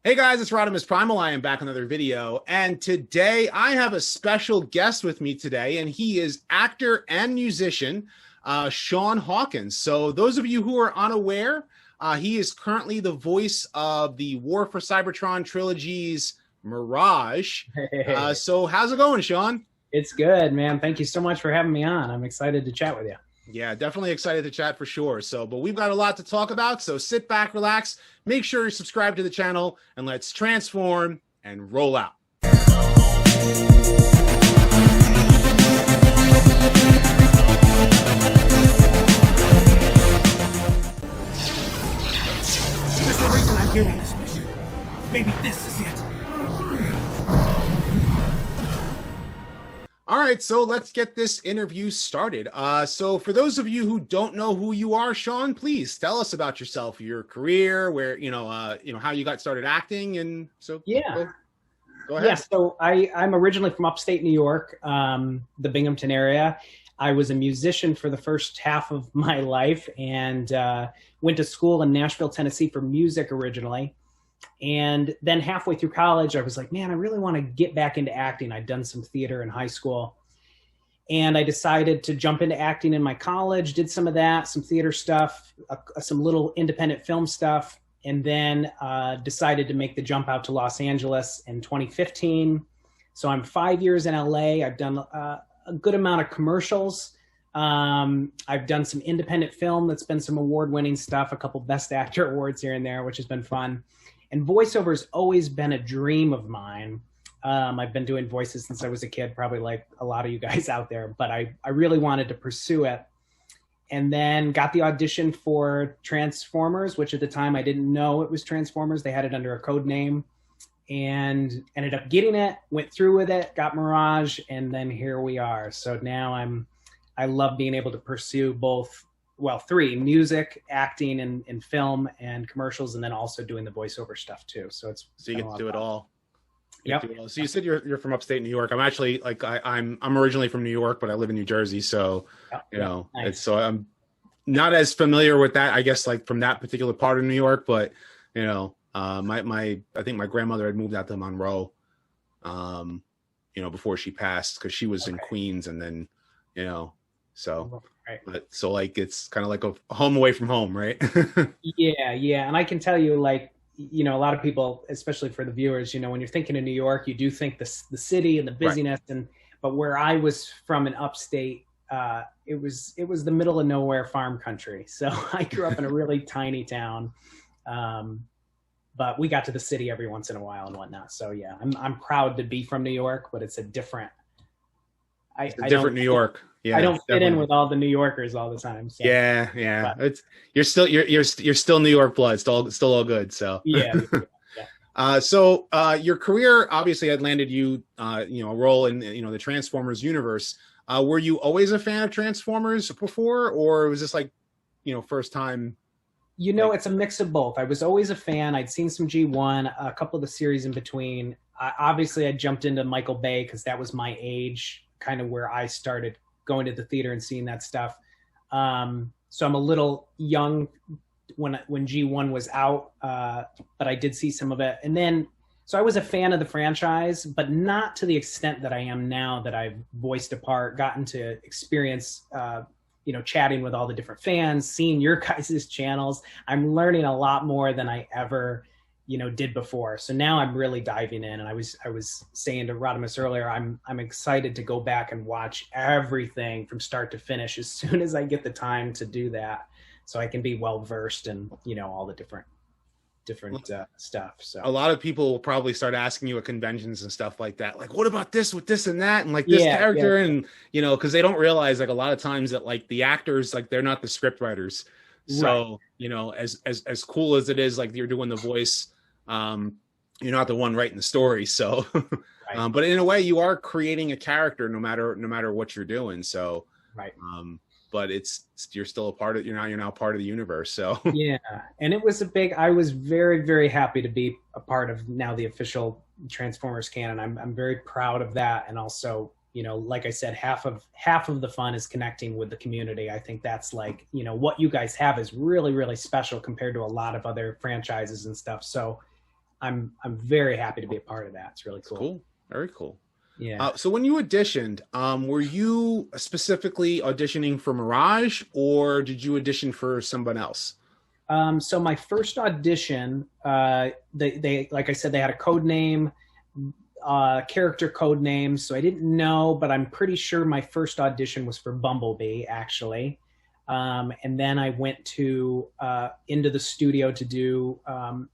Hey guys, it's RodimusPrimal. I am back on another video, and today I have a special guest with me today, and he is actor and musician Shawn Hawkins. So those of you who are unaware, he is currently the voice of the War For Cybertron trilogy's Mirage. So how's it going, Shawn? It's good, man. Thank you so much for having me on. I'm excited to chat with you. Yeah, definitely excited to chat for sure. But we've got a lot to talk about. So sit back, relax, make sure you subscribe to the channel, and let's transform and roll out. Is this the reason I'm here on this mission? Maybe this is it. All right, so let's get this interview started. So for those of you who don't know who you are, Shawn, please tell us about yourself, your career, where how you got started acting, and so yeah, go ahead. Yeah, so I'm originally from upstate New York, the Binghamton area. I was a musician for the first half of my life, and went to school in Nashville, Tennessee for music originally. And then halfway through college, I was like, man, I really want to get back into acting. I'd done some theater in high school. And I decided to jump into acting in my college, did some of that, some theater stuff, some little independent film stuff, and then decided to make the jump out to Los Angeles in 2015. So I'm 5 years in LA. I've done a good amount of commercials. I've done some independent film that's been some award-winning stuff, a couple Best Actor awards here and there, which has been fun. And voiceover has always been a dream of mine. I've been doing voices since I was a kid, probably like a lot of you guys out there, but I really wanted to pursue it. And then got the audition for Transformers, which at the time I didn't know it was Transformers. They had it under a code name, and ended up getting it, went through with it, got Mirage, and then here we are. So now I love being able to pursue both, well, three: music, acting, and film and commercials, and then also doing the voiceover stuff too. So you get to do it all. Yep. So you said you're from upstate New York. I'm actually I'm originally from New York, but I live in New Jersey. So Nice. so I'm not as familiar with that, I guess, like from that particular part of New York. But I think my grandmother had moved out to Monroe, before she passed, because she was in Queens, and then so. Right. But so it's kind of like a home away from home, right? Yeah. And I can tell you, a lot of people, especially for the viewers, when you're thinking of New York, you do think the city and the busyness, right. But where I was from in upstate, it was the middle of nowhere farm country. So I grew up in a really tiny town, but we got to the city every once in a while and whatnot. So yeah, I'm proud to be from New York, but it's a different. New York. Yeah, I don't fit in with all the New Yorkers all the time. So. Yeah. But you're still New York blood. Still all good. So yeah. So your career obviously had landed you a role in the Transformers universe. Were you always a fan of Transformers before, or was this first time? It's a mix of both. I was always a fan. I'd seen some G1, a couple of the series in between. Obviously, I jumped into Michael Bay because that was my age, kind of where I started going to the theater and seeing that stuff. So I'm a little young when G1 was out, but I did see some of it. And then, so I was a fan of the franchise, but not to the extent that I am now, that I've voiced a part, gotten to experience, chatting with all the different fans, seeing your guys' channels. I'm learning a lot more than I ever did before. So now I'm really diving in, and I was saying to Rodimus earlier, I'm excited to go back and watch everything from start to finish as soon as I get the time to do that, so I can be well versed in all the different stuff. So a lot of people will probably start asking you at conventions and stuff like that, like, what about this with this and that, and this character, and because they don't realize a lot of times that the actors, they're not the script writers. So right. As cool as it is, you're doing the voice, you're not the one writing the story. So, right. But in a way, you are creating a character, no matter what you're doing. So, right. But you're still a part of. You're now part of the universe. So yeah, and it was I was very, very happy to be a part of now the official Transformers canon. I'm very proud of that, and also like I said, half of the fun is connecting with the community. I think that's what you guys have is really, really special compared to a lot of other franchises and stuff. So I'm very happy to be a part of that. It's really cool. Cool. Very cool. Yeah. So when you auditioned, were you specifically auditioning for Mirage, or did you audition for someone else? So my first audition, they like I said, they had a code name, character code name. So I didn't know, but I'm pretty sure my first audition was for Bumblebee, actually. And then I went to into the studio to do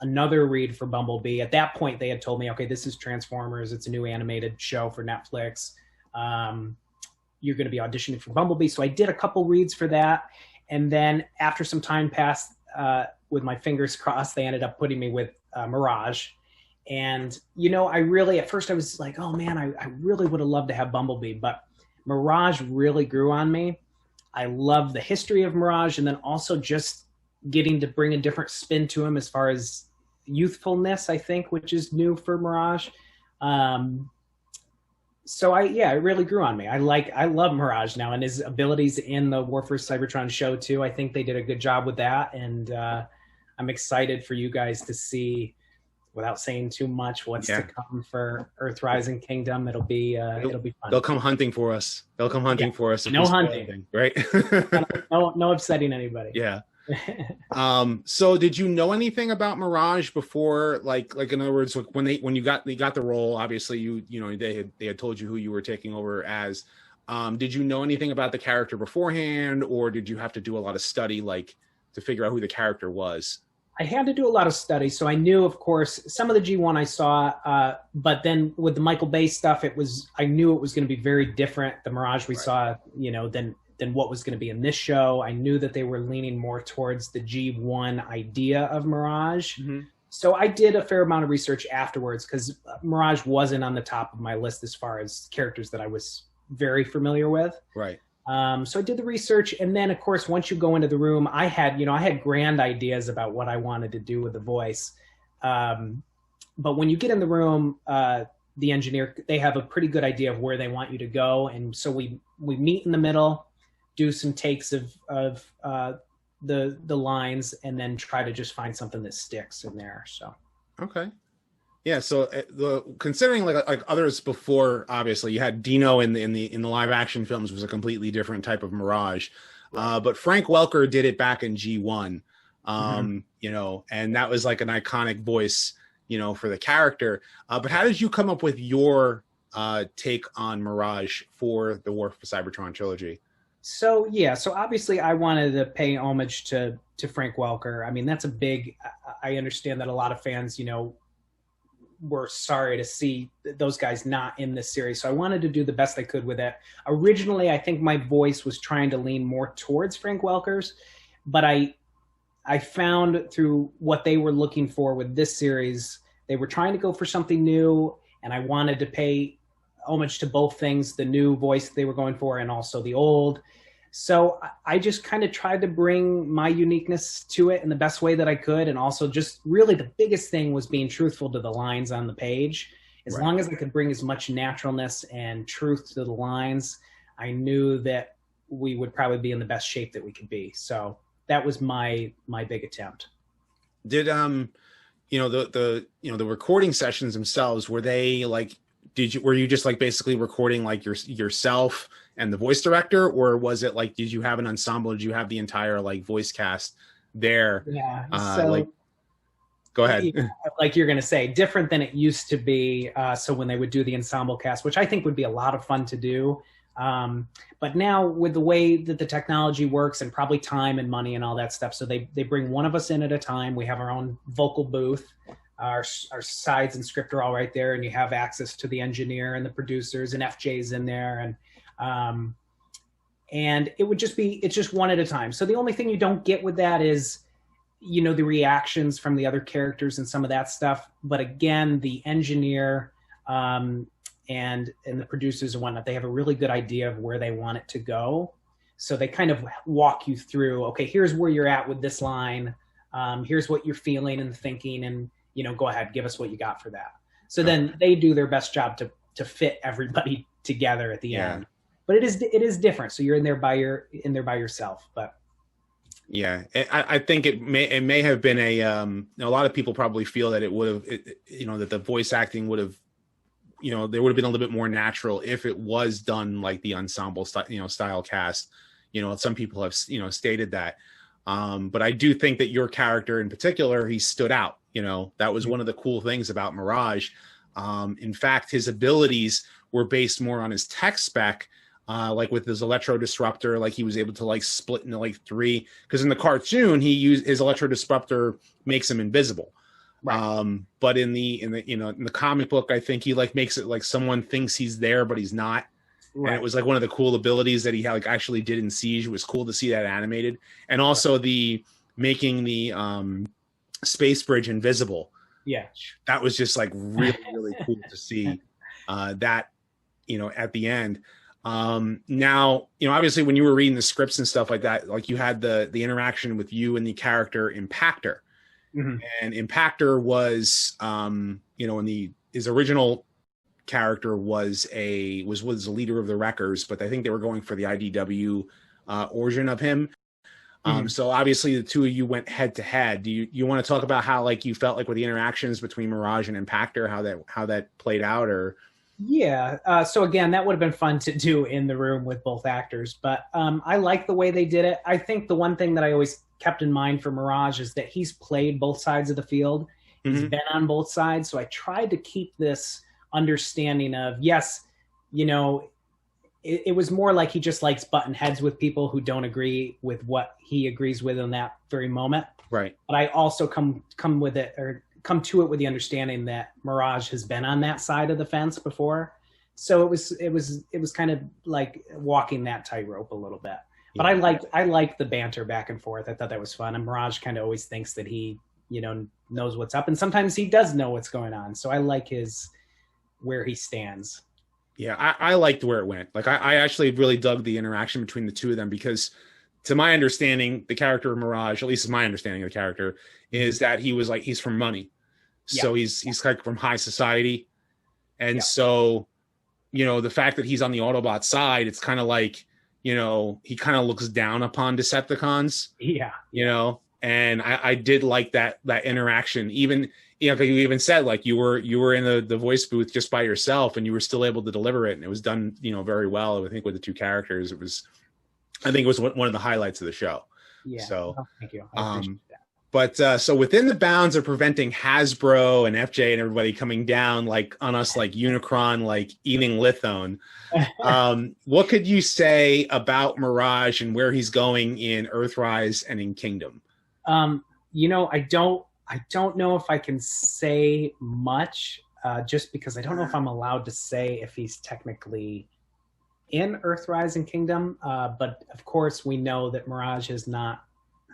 another read for Bumblebee. At that point, they had told me, okay, this is Transformers. It's a new animated show for Netflix. You're going to be auditioning for Bumblebee. So I did a couple reads for that. And then after some time passed, with my fingers crossed, they ended up putting me with Mirage. And, you know, at first I was like, oh man, I really would have loved to have Bumblebee, but Mirage really grew on me. I love the history of Mirage, and then also just getting to bring a different spin to him as far as youthfulness, I think, which is new for Mirage. So it really grew on me. I love Mirage now, and his abilities in the War For Cybertron show too. I think they did a good job with that, and I'm excited for you guys to see, without saying too much, what's to come for Earthrise and Kingdom. It'll be fun. They'll come hunting for us. They'll come hunting for us. No hunting, right? no upsetting anybody. Yeah. So did you know anything about Mirage before? Like in other words, when you got the role, obviously they had told you who you were taking over as. Did you know anything about the character beforehand, or did you have to do a lot of study, like to figure out who the character was? I had to do a lot of study, so I knew, of course, some of the G1 I saw, but then with the Michael Bay stuff, I knew it was going to be very different. The Mirage we saw, than what was going to be in this show. I knew that they were leaning more towards the G1 idea of Mirage. Mm-hmm. So I did a fair amount of research afterwards, because Mirage wasn't on the top of my list as far as characters that I was very familiar with. Right. So I did the research, and then of course, once you go into the room, I had grand ideas about what I wanted to do with the voice. But when you get in the room, the engineer, they have a pretty good idea of where they want you to go. And so we meet in the middle, do some takes of the lines, and then try to just find something that sticks in there. So. Okay. Yeah, so considering like others before, obviously you had Dino in the live action films was a completely different type of Mirage, but Frank Welker did it back in G1, and that was like an iconic voice, for the character. But how did you come up with your take on Mirage for the War For Cybertron trilogy? So obviously I wanted to pay homage to Frank Welker. I mean, that's a big. I understand that a lot of fans, were sorry to see those guys not in this series. So I wanted to do the best I could with it. Originally, I think my voice was trying to lean more towards Frank Welker's, but I found through what they were looking for with this series, they were trying to go for something new, and I wanted to pay homage to both things, the new voice they were going for and also the old. So I just kind of tried to bring my uniqueness to it in the best way that I could. And also just really the biggest thing was being truthful to the lines on the page. As long as I could bring as much naturalness and truth to the lines, I knew that we would probably be in the best shape that we could be. So that was my big attempt. Did, the recording sessions themselves, were they like, were you just like basically recording like yourself and the voice director, or was it like, did you have an ensemble? Did you have the entire like voice cast there? Yeah. Go ahead. Like you're going to say, different than it used to be. So when they would do the ensemble cast, which I think would be a lot of fun to do. But now with the way that the technology works, and probably time and money and all that stuff, so they bring one of us in at a time. We have our own vocal booth. Our sides and script are all right there, and you have access to the engineer and the producers, and FJ's in there, and it's just one at a time. So the only thing you don't get with that is, the reactions from the other characters and some of that stuff. But again, the engineer and the producers and whatnot, they have a really good idea of where they want it to go. So they kind of walk you through, okay, here's where you're at with this line. Here's what you're feeling and thinking, and go ahead, give us what you got for that. So then they do their best job to fit everybody together at the end. But it is different. So you're in there by yourself. But Yeah, I think it may have been a lot of people probably feel that it would have, that the voice acting would have, there would have been a little bit more natural if it was done like the ensemble style cast. Some people have, stated that. But I do think that your character in particular, he stood out. That was one of the cool things about Mirage. In fact, his abilities were based more on his tech spec. Like with his electro disruptor, like he was able to like split into like three, because in the cartoon he used his electro disruptor makes him invisible. Right. But in the comic book, I think he like makes it like someone thinks he's there but he's not. Right. And it was like one of the cool abilities that he like actually did in Siege. It was cool to see that animated, and also the making the space bridge invisible. Yeah, that was just like really really cool to see that at the end. Now, obviously when you were reading the scripts and stuff like that, like you had the interaction with you and the character Impactor. Mm-hmm. And Impactor was, his original character was a leader of the Wreckers, but I think they were going for the IDW origin of him. Mm-hmm. So obviously the two of you went head to head. Do you want to talk about how like you felt like with the interactions between Mirage and Impactor, how that played out? Or yeah, so again, that would have been fun to do in the room with both actors, but I like the way they did it. I think the one thing that I always kept in mind for Mirage is that he's played both sides of the field. Mm-hmm. He's been on both sides, so I tried to keep this understanding of, yes, it was more like he just likes button heads with people who don't agree with what he agrees with in that very moment. Right. But I also come to it with the understanding that Mirage has been on that side of the fence before. So it was kind of like walking that tightrope a little bit. But yeah. I liked the banter back and forth. I thought that was fun. And Mirage kind of always thinks that he, knows what's up. And sometimes he does know what's going on. So I like where he stands. Yeah, I liked where it went. Like I actually really dug the interaction between the two of them, because to my understanding, the character of Mirage, at least my understanding of the character, is that he was like, he's from money. So yeah. he's like from high society. And yeah. So, the fact that he's on the Autobot side, it's kind of like, he kind of looks down upon Decepticons. Yeah. And I did like that interaction. Even, you even said like you were in the voice booth just by yourself and you were still able to deliver it. And it was done, very well. I think with the two characters, I think it was one of the highlights of the show. Yeah. So thank you. I appreciate that. But so within the bounds of preventing Hasbro and FJ and everybody coming down like on us like Unicron, like eating Lithone, what could you say about Mirage and where he's going in Earthrise and in Kingdom? I don't know if I can say much, just because I don't know if I'm allowed to say if he's technically in Earthrise and Kingdom. But of course, we know that Mirage is not.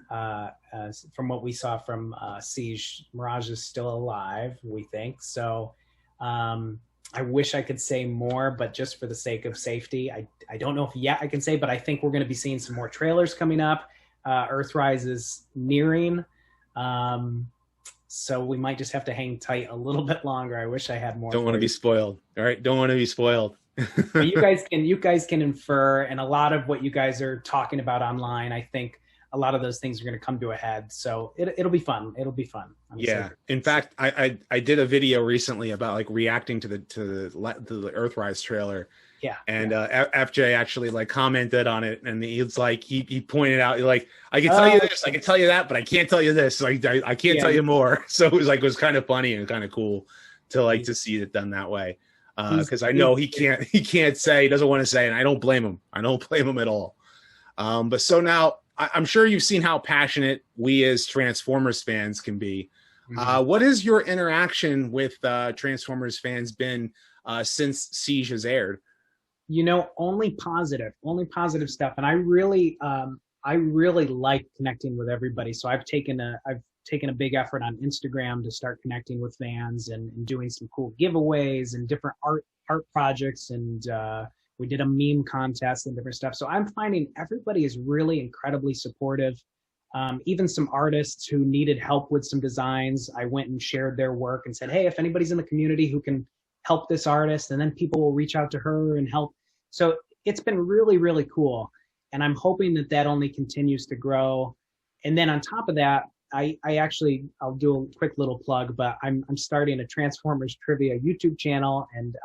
From what we saw from Siege, Mirage is still alive, we think. So I wish I could say more, but just for the sake of safety, I don't know if yet I can say, but I think we're going to be seeing some more trailers coming up. Earthrise is nearing. So we might just have to hang tight a little bit longer. I wish I had more. Don't want to be spoiled. All right. Don't want to be spoiled. But you guys can infer, and a lot of what you guys are talking about online, I think a lot of those things are going to come to a head. So it'll be fun. It'll be fun. Yeah. In fact, I did a video recently about like reacting to the Earthrise trailer. Yeah. And FJ actually like commented on it, and he's like he pointed out like, I can tell you this, I can tell you that, but I can't tell you this. Like I can't tell you more. So it was kind of funny and kind of cool to see it done that way. Because I know he can't say, he doesn't want to say, and I don't blame him. I don't blame him at all. But so now I'm sure you've seen how passionate we as Transformers fans can be. Mm-hmm. What has your interaction with Transformers fans been since Siege has aired? Only positive stuff. And I really like connecting with everybody. So I've taken a big effort on Instagram to start connecting with fans and doing some cool giveaways and different art projects. And we did a meme contest and different stuff. So I'm finding everybody is really incredibly supportive. Even some artists who needed help with some designs, I went and shared their work and said, hey, if anybody's in the community who can help this artist, and then people will reach out to her and help. So it's been really, really cool. And I'm hoping that only continues to grow. And then on top of that, I'll do a quick little plug, but I'm starting a Transformers trivia YouTube channel, and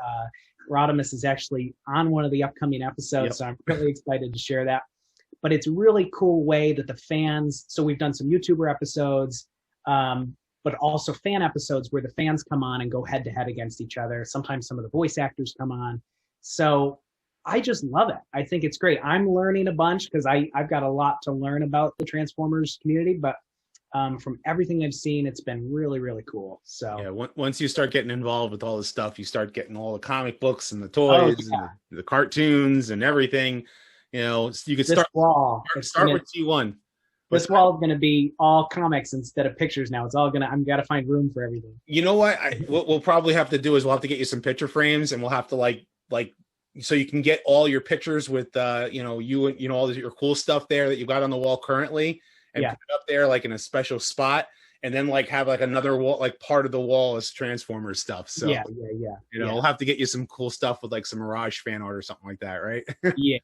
Rodimus is actually on one of the upcoming episodes, Yep. so I'm really excited to share that. But it's a really cool way that the fans, so we've done some YouTuber episodes, but also fan episodes where the fans come on and go head to head against each other. Sometimes some of the voice actors come on. So I just love it. I think it's great. I'm learning a bunch because I've got a lot to learn about the Transformers community, but from everything I've seen, it's been really, really cool. So yeah, once you start getting involved with all this stuff, you start getting all the comic books and the toys and the cartoons and everything. You know, you could start with T1. This wall is going to be all comics instead of pictures now. It's all going to, I've got to find room for everything. You know what? What we'll probably have to do is we'll have to get you some picture frames, and we'll have to like so you can get all your pictures with you know, all your cool stuff there that you got on the wall currently, and put it up there like in a special spot, and then like have like another wall, like part of the wall is Transformers stuff. So you know, we'll have to get you some cool stuff with like some Mirage fan art or something like that, right? Yeah.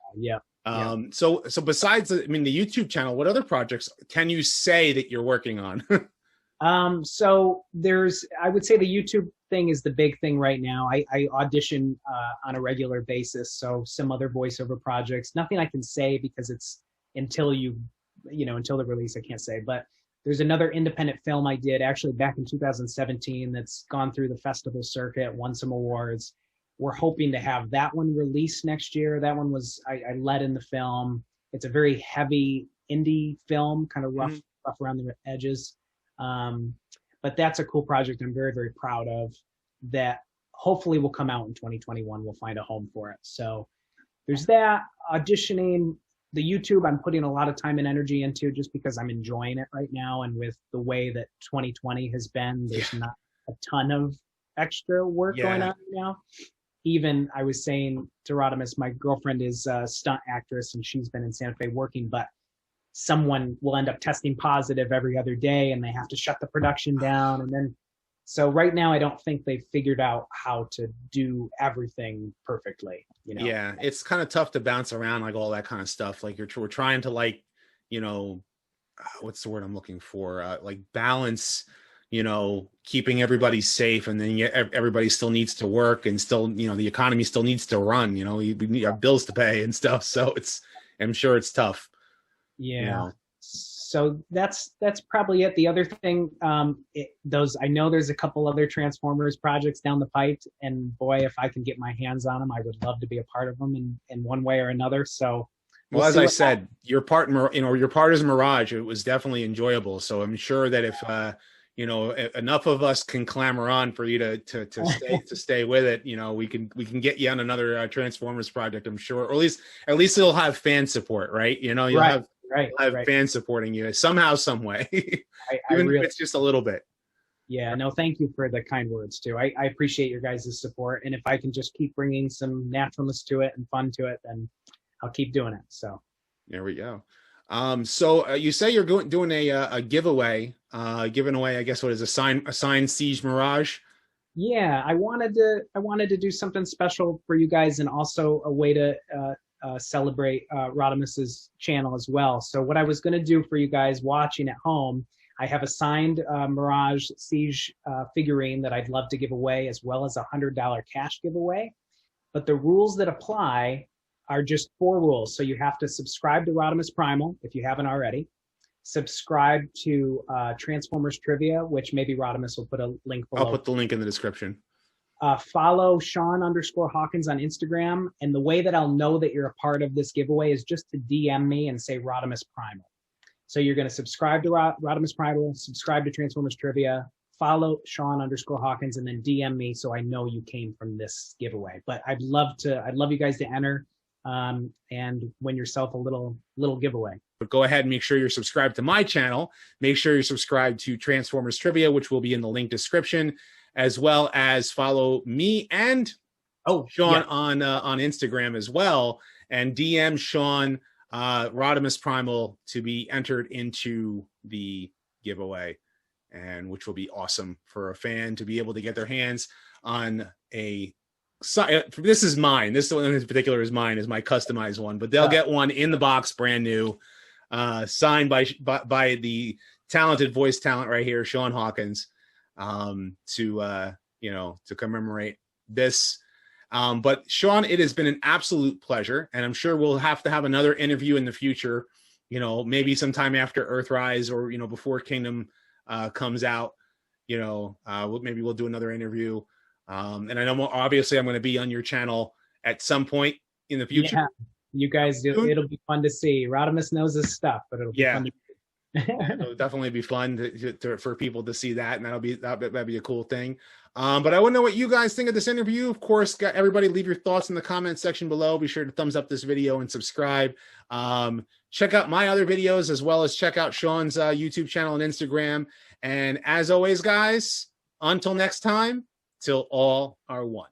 So besides, I mean, the YouTube channel, what other projects can you say that you're working on? So I would say the YouTube thing is the big thing right now. I audition on a regular basis. So some other voiceover projects, nothing I can say because it's until the release, I can't say, but there's another independent film I did actually back in 2017 that's gone through the festival circuit, won some awards. We're hoping to have that one released next year. That one was, I led in the film. It's a very heavy indie film, kind of rough around the edges. But that's a cool project I'm very, very proud of that hopefully will come out in 2021. We'll find a home for it. So there's that. Auditioning, the YouTube, I'm putting a lot of time and energy into just because I'm enjoying it right now. And with the way that 2020 has been, there's not a ton of extra work going on right now. Even I was saying to Rodimus, my girlfriend is a stunt actress and she's been in Santa Fe working, but someone will end up testing positive every other day and they have to shut the production down. And then, so right now, I don't think they've figured out how to do everything perfectly. You know? Yeah, it's kind of tough to bounce around like all that kind of stuff. Like we're trying to like, you know, what's the word I'm looking for? Like balance, you know, keeping everybody safe, and then everybody still needs to work, and still, you know, the economy still needs to run. You know, we need our bills to pay and stuff. So I'm sure it's tough. Yeah. You know? So that's probably it. The other thing, I know there's a couple other Transformers projects down the pipe, and boy, if I can get my hands on them, I would love to be a part of them in one way or another. So. Well, as I said, your part as Mirage, it was definitely enjoyable. So I'm sure that if you know, enough of us can clamor on for you to stay with it, you know, we can get you on another Transformers project, I'm sure, or at least it'll have fan support, right? You know, you'll have fans supporting you somehow, some way, even if it's just a little bit. Yeah, no, thank you for the kind words too. I appreciate your guys' support, and if I can just keep bringing some naturalness to it and fun to it, then I'll keep doing it. So there we go. So you say you're doing a giveaway, giving away, I guess, what is a signed Siege Mirage? Yeah, I wanted to do something special for you guys, and also a way to celebrate Rodimus's channel as well. So what I was going to do for you guys watching at home, I have a signed Mirage Siege figurine that I'd love to give away, as well as a $100 cash giveaway. But the rules that apply are just 4 rules. So you have to subscribe to RodimusPrimal if you haven't already. Subscribe to Transformers Trivia, which maybe Rodimus will put a link below. I'll put the link in the description. Follow Shawn_Hawkins on Instagram. And the way that I'll know that you're a part of this giveaway is just to DM me and say RodimusPrimal. So you're going to subscribe to RodimusPrimal, subscribe to Transformers Trivia, follow Shawn_Hawkins, and then DM me so I know you came from this giveaway. But I'd love you guys to enter and win yourself a little giveaway. But go ahead and make sure you're subscribed to my channel. Make sure you're subscribed to Transformers Trivia, which will be in the link description, as well as follow me and Shawn on Instagram as well, and DM Shawn RodimusPrimal to be entered into the giveaway, and which will be awesome for a fan to be able to get their hands on a. This is mine. This one in particular is mine, is my customized one, but they'll get one in the box, brand new. signed by the talented voice talent right here, Shawn Hawkins, to commemorate this. But Shawn, it has been an absolute pleasure, and I'm sure we'll have to have another interview in the future, maybe sometime after Earthrise or, before Kingdom comes out, maybe we'll do another interview. And I know obviously I'm going to be on your channel at some point in the future. Yeah, you guys do. It'll be fun to see. Rodimus knows his stuff, but it'll be fun to see. It'll definitely be fun for people to see that, and that'd be a cool thing. But I want to know what you guys think of this interview. Of course, everybody leave your thoughts in the comment section below. Be sure to thumbs up this video and subscribe. Check out my other videos, as well as check out Shawn's YouTube channel and Instagram. And as always, guys, until next time, till all are one.